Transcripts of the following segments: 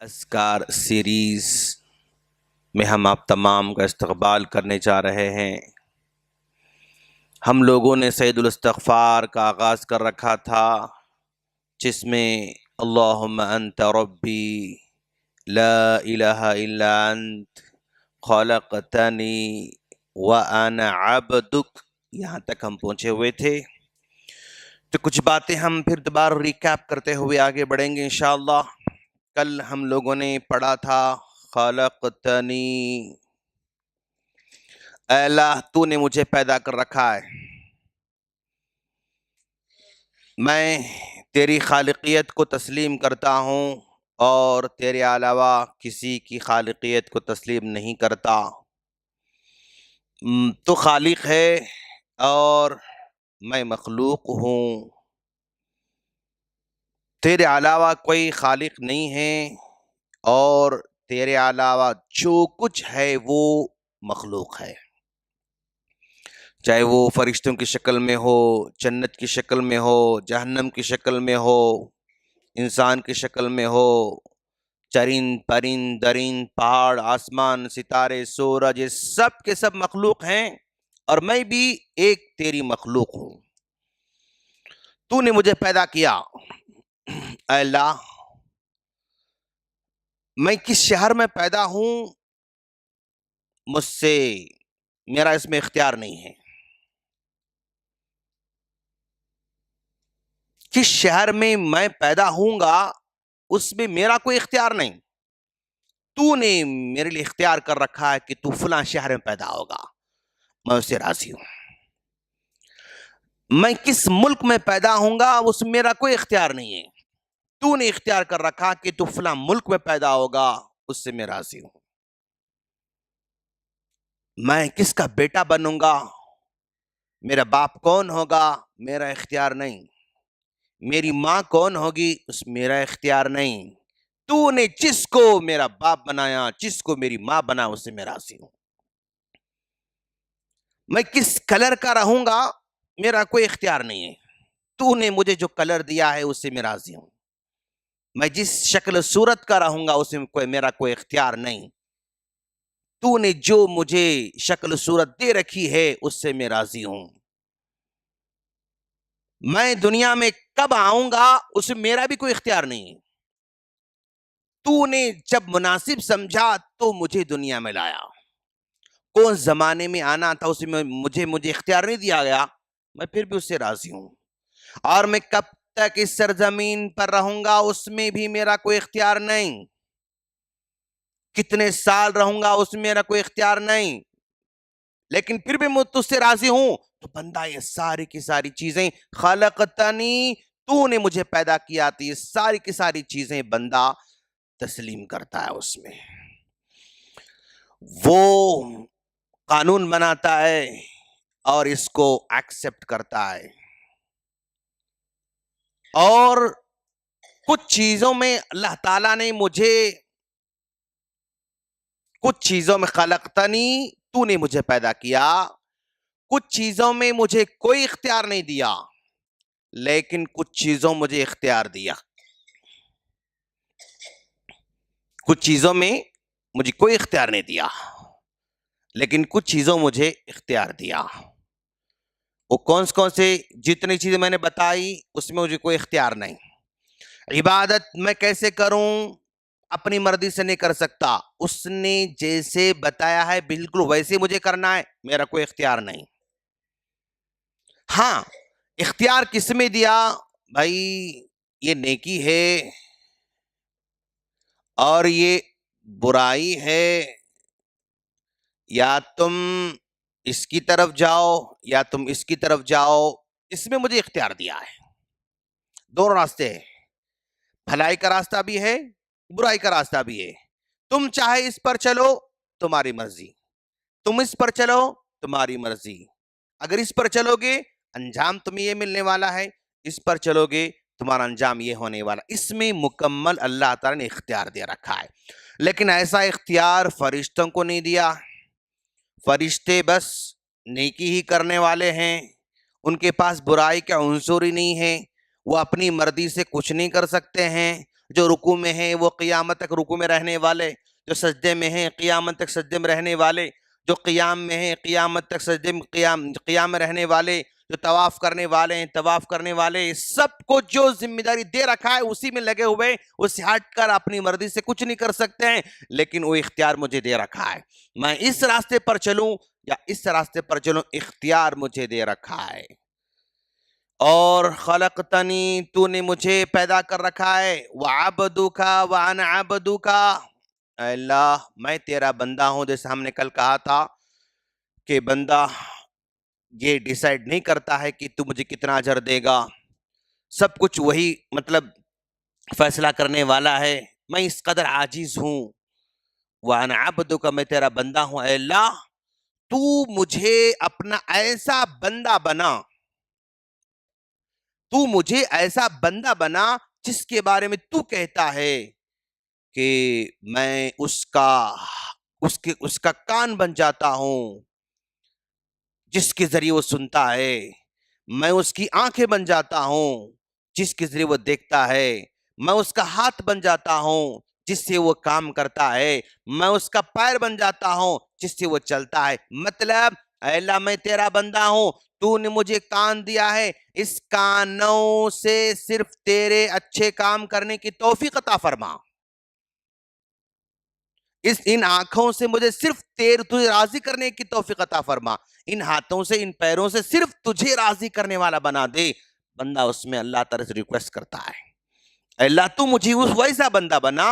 اذکار سیریز میں ہم آپ تمام کا استقبال کرنے جا رہے ہیں۔ ہم لوگوں نے سید الاستغفار کا آغاز کر رکھا تھا، جس میں اللہم انت ربی لا الہ الا انت خلقتنی وانا عبدک، یہاں تک ہم پہنچے ہوئے تھے۔ تو کچھ باتیں ہم پھر دوبارہ ریکیپ کرتے ہوئے آگے بڑھیں گے انشاءاللہ۔ کل ہم لوگوں نے پڑھا تھا خلقتنی، اے اللہ تو نے مجھے پیدا کر رکھا ہے، میں تیری خالقیت کو تسلیم کرتا ہوں اور تیرے علاوہ کسی کی خالقیت کو تسلیم نہیں کرتا۔ تو خالق ہے اور میں مخلوق ہوں، تیرے علاوہ کوئی خالق نہیں ہے اور تیرے علاوہ جو کچھ ہے وہ مخلوق ہے، چاہے وہ فرشتوں کی شکل میں ہو، جنت کی شکل میں ہو، جہنم کی شکل میں ہو، انسان کی شکل میں ہو، چرند پرند درند، پہاڑ، آسمان، ستارے، سورج، یہ سب کے سب مخلوق ہیں اور میں بھی ایک تیری مخلوق ہوں۔ تو نے مجھے پیدا کیا، اے اللہ میں کس شہر میں پیدا ہوں مجھ سے میرا اس میں اختیار نہیں ہے، کس شہر میں پیدا ہوں گا اس میں میرا کوئی اختیار نہیں، تو نے میرے لیے اختیار کر رکھا ہے کہ تو فلاں شہر میں پیدا ہوگا، میں اس سے راضی ہوں۔ میں کس ملک میں پیدا ہوں گا اس میں میرا کوئی اختیار نہیں ہے، تو نے اختیار کر رکھا کہ تو فلاں ملک میں پیدا ہوگا، اس سے میں راضی ہوں۔ میں کس کا بیٹا بنوں گا، میرا باپ کون ہوگا میرا اختیار نہیں، میری ماں کون ہوگی اس میرا اختیار نہیں، تو نے جس کو میرا باپ بنایا، جس کو میری ماں بنا، اس سے میں راضی ہوں۔ میں کس کلر کا رہوں گا میرا کوئی اختیار نہیں ہے، تو نے مجھے جو کلر دیا ہے اس سے میں راضی ہوں۔ میں جس شکل صورت کا رہوں گا اس میں میرا کوئی اختیار نہیں، تو نے جو مجھے شکل صورت دے رکھی ہے اس سے میں راضی ہوں۔ میں دنیا میں کب آؤں گا اس میں میرا بھی کوئی اختیار نہیں ہے، تو نے جب مناسب سمجھا تو مجھے دنیا میں لایا، کون زمانے میں آنا تھا اس میں مجھے اختیار نہیں دیا گیا، میں پھر بھی اس سے راضی ہوں۔ اور میں کب تک اس سرزمین پر رہوں گا اس میں بھی میرا کوئی اختیار نہیں، کتنے سال رہوں گا اس میں میرا کوئی اختیار نہیں، لیکن پھر بھی میں تجھ سے راضی ہوں۔ تو بندہ یہ ساری کی ساری چیزیں خلقتنی، تو نے مجھے پیدا کیا تھی، یہ ساری کی ساری چیزیں بندہ تسلیم کرتا ہے، اس میں وہ قانون بناتا ہے اور اس کو ایکسپٹ کرتا ہے۔ اور کچھ چیزوں میں اللہ تعالیٰ نے مجھے، کچھ چیزوں میں خلقتنی تو نے مجھے پیدا کیا، کچھ چیزوں میں مجھے کوئی اختیار نہیں دیا، لیکن کچھ چیزوں مجھے اختیار دیا، کچھ چیزوں میں مجھے کوئی اختیار نہیں دیا لیکن کچھ چیزوں مجھے اختیار دیا۔ وہ کون سے جتنی چیزیں میں نے بتائی اس میں مجھے کوئی اختیار نہیں۔ عبادت میں کیسے کروں، اپنی مرضی سے نہیں کر سکتا، اس نے جیسے بتایا ہے بالکل ویسے مجھے کرنا ہے، میرا کوئی اختیار نہیں۔ ہاں اختیار کس میں دیا، بھائی یہ نیکی ہے اور یہ برائی ہے، یا تم اس کی طرف جاؤ یا تم اس کی طرف جاؤ، اس میں مجھے اختیار دیا ہے۔ دونوں راستے ہیں، بھلائی کا راستہ بھی ہے، برائی کا راستہ بھی ہے، تم چاہے اس پر چلو تمہاری مرضی، تم اس پر چلو تمہاری مرضی، اگر اس پر چلو گے انجام تمہیں یہ ملنے والا ہے، اس پر چلو گے تمہارا انجام یہ ہونے والا، اس میں مکمل اللہ تعالیٰ نے اختیار دے رکھا ہے۔ لیکن ایسا اختیار فرشتوں کو نہیں دیا، فرشتے بس نیکی ہی کرنے والے ہیں، ان کے پاس برائی کا عنصر ہی نہیں ہے، وہ اپنی مرضی سے کچھ نہیں کر سکتے ہیں، جو رکوع میں ہیں وہ قیامت تک رکوع میں رہنے والے، جو سجدے میں ہیں قیامت تک سجدے میں رہنے والے، جو قیام میں ہیں قیامت تک سجدے میں قیام میں رہنے والے، جو طواف کرنے والے ہیں طواف کرنے والے، سب کو جو ذمہ داری دے رکھا ہے اسی میں لگے ہوئے، اس سے ہٹ کر اپنی مرضی سے کچھ نہیں کر سکتے ہیں، لیکن وہ اختیار مجھے دے رکھا ہے، میں اس راستے پر چلوں یا اس راستے پر چلوں، اختیار مجھے دے رکھا ہے۔ اور خلقتنی، تو نے مجھے پیدا کر رکھا ہے، وعبدک وانا عبدک، اے اللہ میں تیرا بندہ ہوں، جیسے ہم نے کل کہا تھا کہ بندہ یہ ڈیسائیڈ نہیں کرتا ہے کہ تو مجھے کتنا اجر دے گا، سب کچھ وہی مطلب فیصلہ کرنے والا ہے، میں اس قدر عاجز ہوں، وانا عبدک، میں تیرا بندہ ہوں، اے اللہ تو مجھے اپنا ایسا بندہ بنا، تو مجھے ایسا بندہ بنا جس کے بارے میں تو کہتا ہے کہ میں اس کا کان بن جاتا ہوں جس کے ذریعے وہ سنتا ہے، میں اس کی آنکھیں بن جاتا ہوں جس کے ذریعے وہ دیکھتا ہے، میں اس کا ہاتھ بن جاتا ہوں جس سے وہ کام کرتا ہے، میں اس کا پیر بن جاتا ہوں جس سے وہ چلتا ہے، مطلب اے اللہ میں تیرا بندہ ہوں، تو نے مجھے کان دیا ہے، اس کانوں سے صرف تیرے اچھے کام کرنے کی توفیق عطا فرما، ان آنکھوں سے مجھے صرف تجھے راضی کرنے کی توفیق عطا فرما، ان ہاتھوں سے ان پیروں سے صرف تجھے راضی کرنے والا بنا دے۔ بندہ اس میں اللہ تعالیٰ سے ریکویسٹ کرتا ہے، اے اللہ تو مجھے اس ویسا بندہ بنا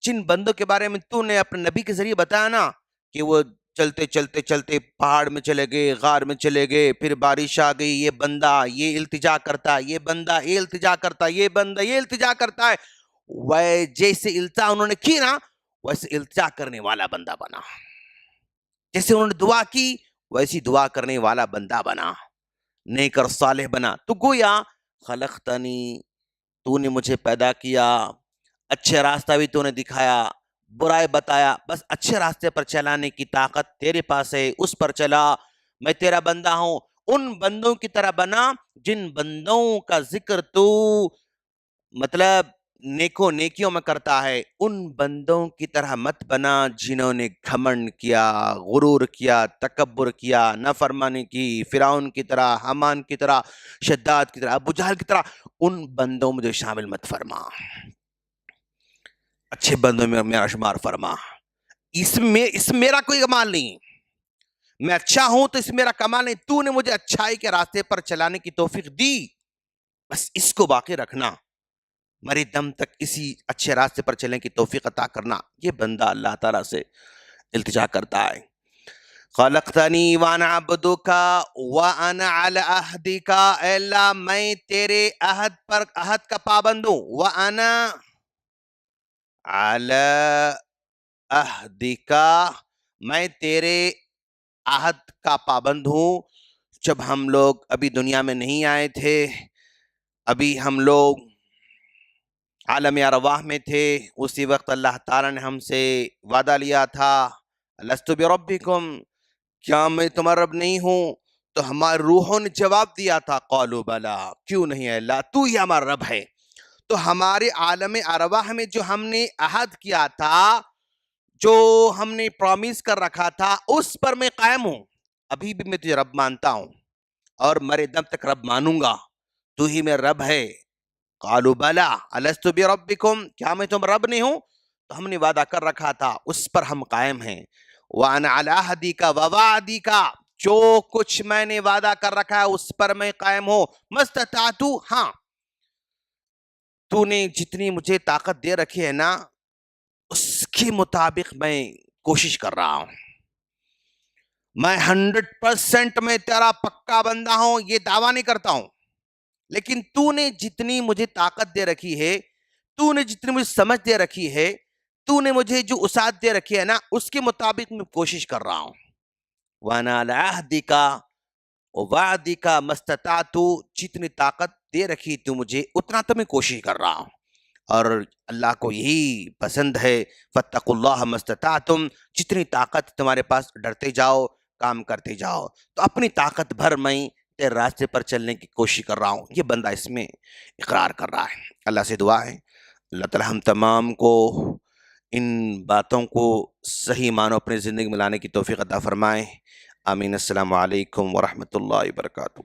جن بندوں کے بارے میں تو نے اپنے نبی کے ذریعے بتایا نا کہ وہ چلتے چلتے چلتے پہاڑ میں چلے گئے، غار میں چلے گئے، پھر بارش آ گئی، یہ بندہ یہ التجا کرتا ہے، یہ بندہ یہ التجا کرتا ہے، یہ بندہ یہ التجا کرتا ہے، وہ جیسے التجا انہوں نے کی نا ویسے التجا کرنے والا بندہ بنا، جیسے انہوں نے دعا کی ویسی دعا کرنے والا بندہ بنا، نیک اور صالح بنا، تو گویا خلقتنی، تو نے مجھے پیدا کیا، اچھے راستہ بھی تو نے دکھایا، برائے بتایا، بس اچھے راستے پر چلانے کی طاقت تیرے پاس ہے، اس پر چلا، میں تیرا بندہ ہوں، ان بندوں کی طرح بنا جن بندوں کا ذکر تو مطلب نیکیوں میں کرتا ہے، ان بندوں کی طرح مت بنا جنہوں نے گھمنڈ کیا، غرور کیا، تکبر کیا، نافرمانی کی، فرعون کی طرح، حامان کی طرح، شداد کی طرح، ابو جہل کی طرح، ان بندوں مجھے شامل مت فرما، اچھے بندوں میں میرا شمار فرما، اس میں میرا کوئی کمال نہیں، میں اچھا ہوں تو اس میرا کمال نہیں، تو نے مجھے اچھائی کے راستے پر چلانے کی توفیق دی، بس اس کو باقی رکھنا، مرے دم تک اسی اچھے راستے پر چلنے کی توفیق عطا کرنا، یہ بندہ اللہ تعالیٰ سے التجا کرتا ہے۔ خلقتنی وانا عبدک وانا علی عہدک، اے اللہ میں تیرے عہد کا پابند ہوں، وانا علی عہدک، میں تیرے عہد کا پابند ہوں، جب ہم لوگ ابھی دنیا میں نہیں آئے تھے، ابھی ہم لوگ عالم ارواح میں تھے، اسی وقت اللہ تعالیٰ نے ہم سے وعدہ لیا تھا، لست بربکم، کیا میں تمہارا رب نہیں ہوں؟ تو ہمارے روحوں نے جواب دیا تھا، قالوا بلا، کیوں نہیں ہے اللہ، تو ہی ہمارا رب ہے، تو ہمارے عالم ارواح میں جو ہم نے عہد کیا تھا، جو ہم نے پرامیس کر رکھا تھا، اس پر میں قائم ہوں، ابھی بھی میں تجھے رب مانتا ہوں اور مرے دم تک رب مانوں گا، تو ہی میرا رب ہے۔ قالوا بلا الست بربکم، کیا میں تم رب نہیں ہوں؟ تو ہم نے وعدہ کر رکھا تھا، اس پر ہم قائم ہیں، وانا علی عہدک ووعدک، جو کچھ میں نے وعدہ کر رکھا ہے اس پر میں قائم ہوں، مستطاعت، ہاں تو نے جتنی مجھے طاقت دے رکھی ہے نا اس کے مطابق میں کوشش کر رہا ہوں، میں 100% میں تیرا پکا بندہ ہوں، یہ دعویٰ نہیں کرتا ہوں، لیکن تو نے جتنی مجھے طاقت دے رکھی ہے، تو نے جتنی مجھے سمجھ دے رکھی ہے، تو نے مجھے جو وسعت دے رکھی ہے نا اس کے مطابق میں کوشش کر رہا ہوں، وانا علی عہدک ووعدک مستطعت، جتنی طاقت دے رکھی تو مجھے اتنا تو میں کوشش کر رہا ہوں، اور اللہ کو یہی پسند ہے، فاتقوا اللہ ما استطعتم، جتنی طاقت تمہارے پاس ڈرتے جاؤ، کام کرتے جاؤ، تو اپنی طاقت بھر میں تیرے راستے پر چلنے کی کوشش کر رہا ہوں، یہ بندہ اس میں اقرار کر رہا ہے۔ اللہ سے دعا ہے اللہ تعالی ہم تمام کو ان باتوں کو صحیح معنوں اپنی زندگی میں لانے کی توفیق عطا فرمائے. آمین. السلام علیکم ورحمۃ اللہ وبرکاتہ.